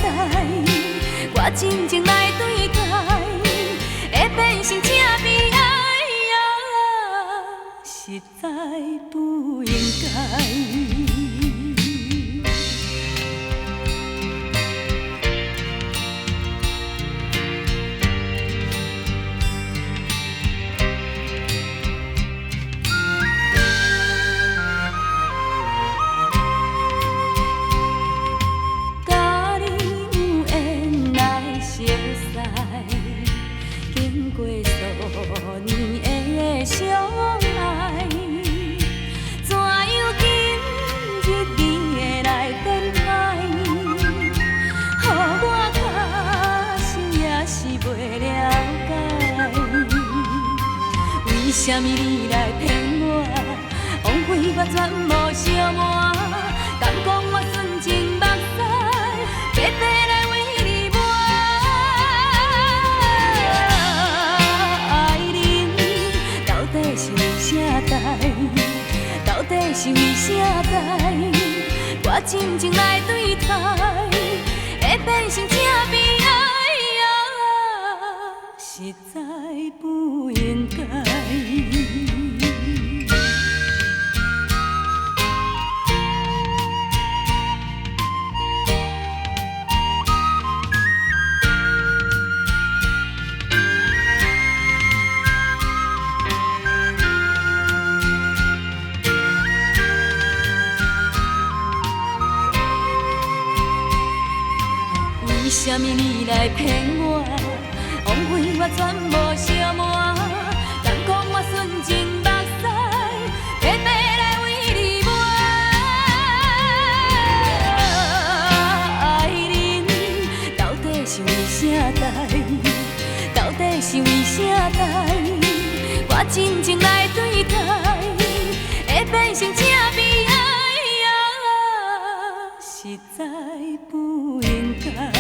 待，我真情来对待，会变成这悲哀啊，实在不应该。为什么你来骗我？枉费我全无相瞒，敢讲我纯情目屎，白白来为你抹。爱人，到底是为啥代？到底是为啥代？我真情来对待，会变成这悲哀啊，实在不应该。为什么你来骗我？枉费我全无相瞒，敢讲我纯情目屎，白白来为你抹。爱人，到底是为啥代？到底是为啥代？我真情来对待，会变成这悲哀啊，实在不应该。